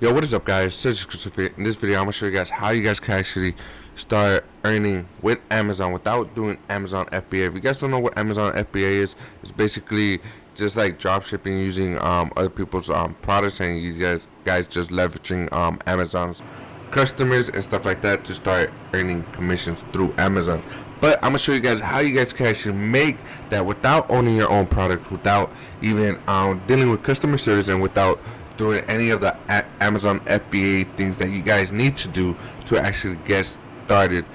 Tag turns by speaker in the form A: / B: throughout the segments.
A: Yo, what is up, guys? Serg. In this video, I'm gonna show you guys how you guys can actually start earning with Amazon without doing Amazon FBA. If you guys don't know what Amazon FBA is, it's basically just like drop shipping using other people's products, and you guys just leveraging Amazon's customers and stuff like that to start earning commissions through Amazon. But I'm gonna show you guys how you guys can actually make that without owning your own product, without even dealing with customer service, and without doing any of the Amazon FBA things that you guys need to do to actually get started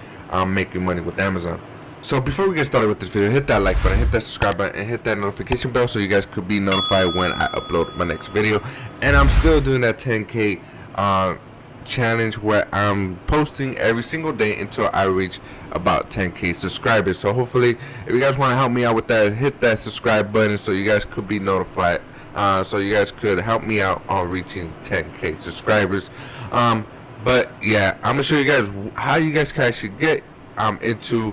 A: making money with Amazon. So before we get started with this video, hit that like button, hit that subscribe button, and hit that notification bell so you guys could be notified when I upload my next video. And I'm still doing that 10K challenge where I'm posting every single day until I reach about 10K subscribers. So hopefully, if you guys want to help me out with that, hit that subscribe button so you guys could be notified. So you guys could help me out on reaching 10K subscribers. But yeah, I'm gonna show you guys how you guys can actually get into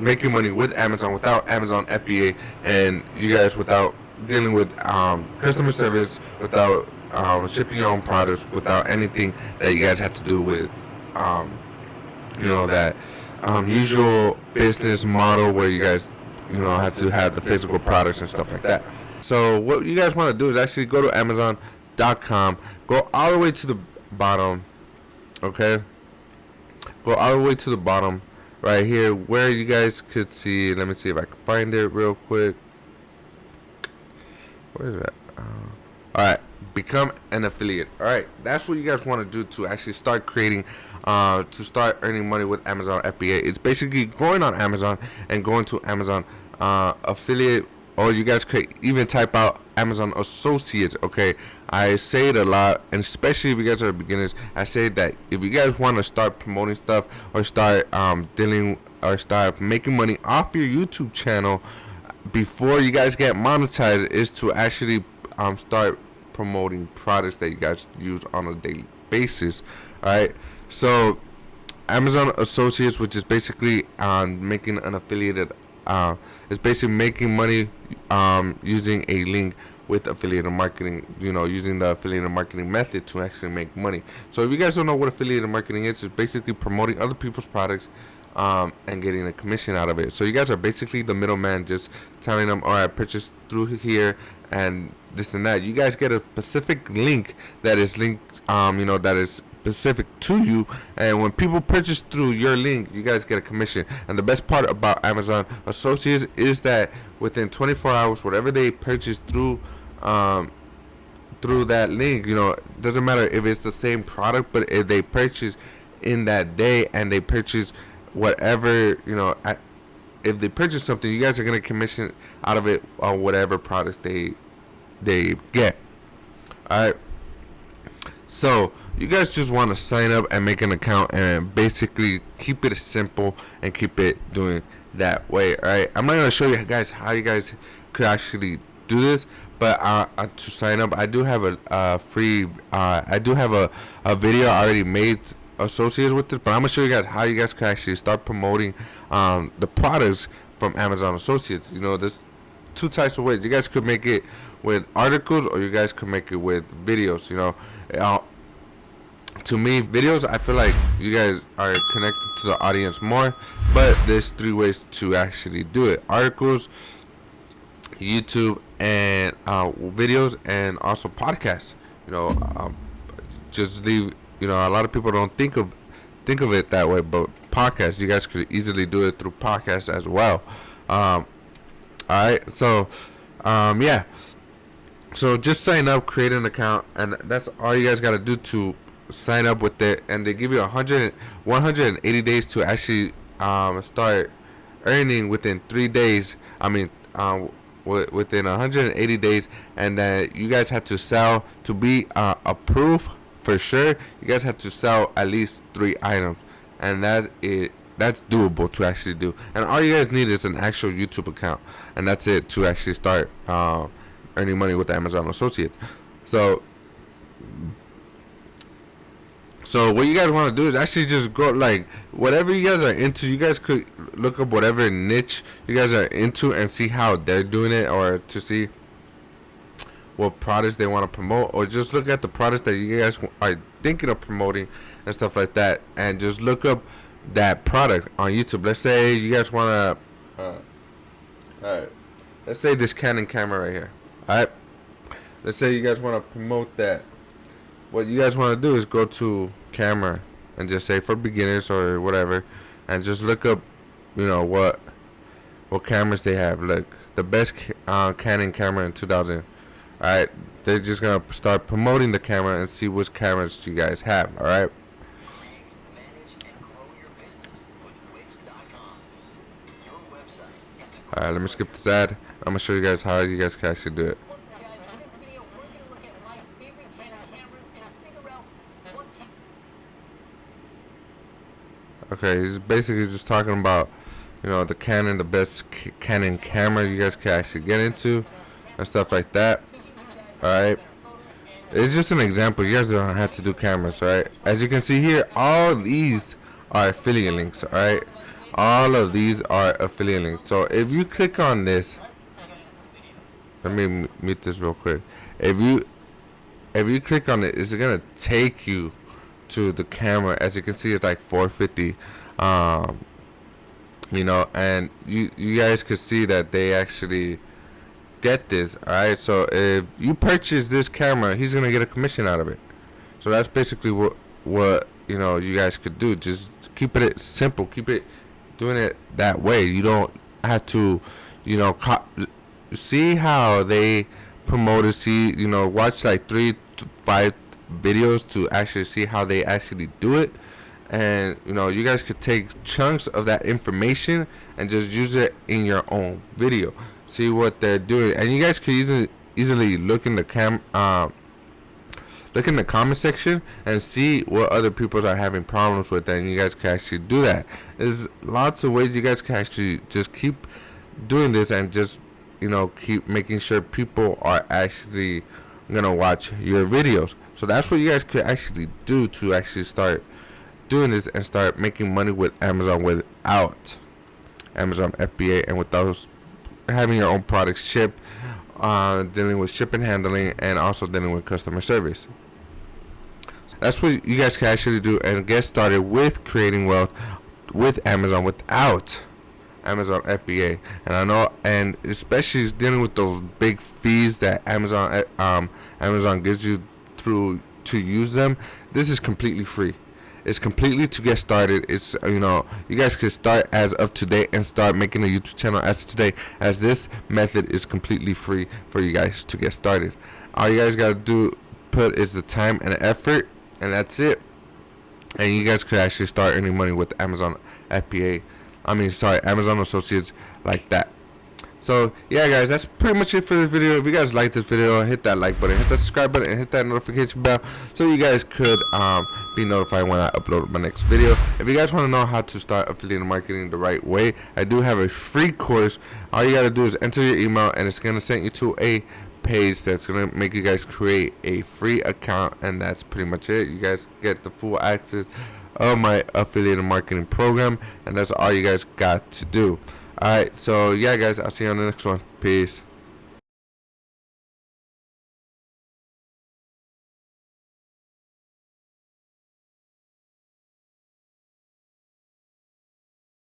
A: making money with Amazon without Amazon FBA, and you guys without dealing with customer service, without shipping your own products, without anything that you guys have to do with that usual business model where you guys have to have the physical products and stuff like that. So what you guys want to do is actually go to Amazon.com, go all the way to the bottom, okay? Go all the way to the bottom right here where you guys could see, let me see if I can find it real quick. Where is that? Alright, become an affiliate. Alright, that's what you guys want to do to actually start creating, to start earning money with Amazon FBA. It's basically going on Amazon and going to Amazon affiliate, or you guys could even type out Amazon Associates. Okay, I say it a lot, and especially if you guys are beginners, I say that if you guys want to start promoting stuff or start dealing or start making money off your YouTube channel before you guys get monetized, is to actually start promoting products that you guys use on a daily basis. All right, so Amazon Associates, which is basically making an affiliated, is basically making money using a link with affiliate marketing, using the affiliate marketing method to actually make money. So if you guys don't know what affiliate marketing is, it's basically promoting other people's products and getting a commission out of it. So you guys are basically the middleman, just telling them, all right, purchase through here and this and that. You guys get a specific link that is linked, that is specific to you, and when people purchase through your link, you guys get a commission. And the best part about Amazon Associates is that within 24 hours, whatever they purchase through that link, doesn't matter if it's the same product, but if they purchase in that day and they purchase whatever, if they purchase something, you guys are gonna commission out of it on whatever products they get. All right. So you guys just want to sign up and make an account and basically keep it simple and keep it doing that way. All right, I'm not gonna show you guys how you guys could actually do this, but to sign up, I do have a free, I do have a video already made associated with this, but I'm gonna show you guys how you guys can actually start promoting the products from Amazon Associates. There's two types of ways. You guys could make it with articles, or you guys could make it with videos. To me, videos, I feel like you guys are connected to the audience more, but there's three ways to actually do it: articles, YouTube, and videos, and also podcasts. Just leave. A lot of people don't think of it that way, but podcasts, you guys could easily do it through podcasts as well. Alright, so yeah, so just sign up, create an account, and that's all you guys got to do to sign up with it. And they give you 180 days to actually start earning within 3 days. Within 180 days, and that you guys have to sell to be approved for sure. You guys have to sell at least 3 items, and that's doable to actually do. And all you guys need is an actual YouTube account, and that's it to actually start earning money with Amazon Associates. So what you guys want to do is actually just go, like, whatever you guys are into. You guys could look up whatever niche you guys are into and see how they're doing it, or to see what products they want to promote, or just look at the products that you guys are thinking of promoting and stuff like that, and just look up that product on YouTube. Let's say you guys want to, alright, let's say this Canon camera right here. Alright, let's say you guys want to promote that. What you guys want to do is go to camera and just say for beginners or whatever, and just look up, you know, what cameras they have. Like the best Canon camera in 2000. Alright, they're just gonna start promoting the camera and see which cameras you guys have. Alright. Alright, let me skip this ad. I'm gonna show you guys how you guys can actually do it. Okay, he's basically just talking about, you know, the Canon, the best Canon camera you guys can actually get into and stuff like that. Alright, it's just an example. You guys don't have to do cameras. Alright, as you can see here, all these are affiliate links. Alright, all of these are affiliate links. So if you click on this, let me mute this real quick. If you click on it, it's gonna take you to the camera. As you can see, it's like 450. You know, and you guys could see that they actually get this. Alright, so if you purchase this camera, he's gonna get a commission out of it. So that's basically what you know you guys could do. Just keep it simple, keep it doing it that way. You don't have to, you know, see how they promote it. See, you know, watch like 3 to 5 videos to actually see how they actually do it. And you know, you guys could take chunks of that information and just use it in your own video. See what they're doing, and you guys could easily look in the look in the comment section and see what other people are having problems with, and you guys can actually do that. There's lots of ways you guys can actually just keep doing this and just, you know, keep making sure people are actually gonna watch your videos. So that's what you guys could actually do to actually start doing this and start making money with Amazon without Amazon FBA and without having your own products shipped, dealing with shipping, handling, and also dealing with customer service. That's what you guys can actually do and get started with creating wealth with Amazon without Amazon FBA. And I know, and especially dealing with those big fees that Amazon gives you through to use them. This is completely free. It's completely to get started. It's, you know, you guys can start as of today and start making a YouTube channel as of today, as this method is completely free for you guys to get started. All you guys gotta put is the time and the effort, and that's it. And you guys could actually start earning money with Amazon FBA. Amazon Associates like that. So yeah, guys, that's pretty much it for this video. If you guys like this video, hit that like button, hit that subscribe button, and hit that notification bell so you guys could be notified when I upload my next video. If you guys want to know how to start affiliate marketing the right way, I do have a free course. All you gotta do is enter your email, and it's gonna send you to a page that's gonna make you guys create a free account, and that's pretty much it. You guys get the full access of my affiliate marketing program, and that's all you guys got to do. Alright, so yeah, guys, I'll see you on the next one. Peace.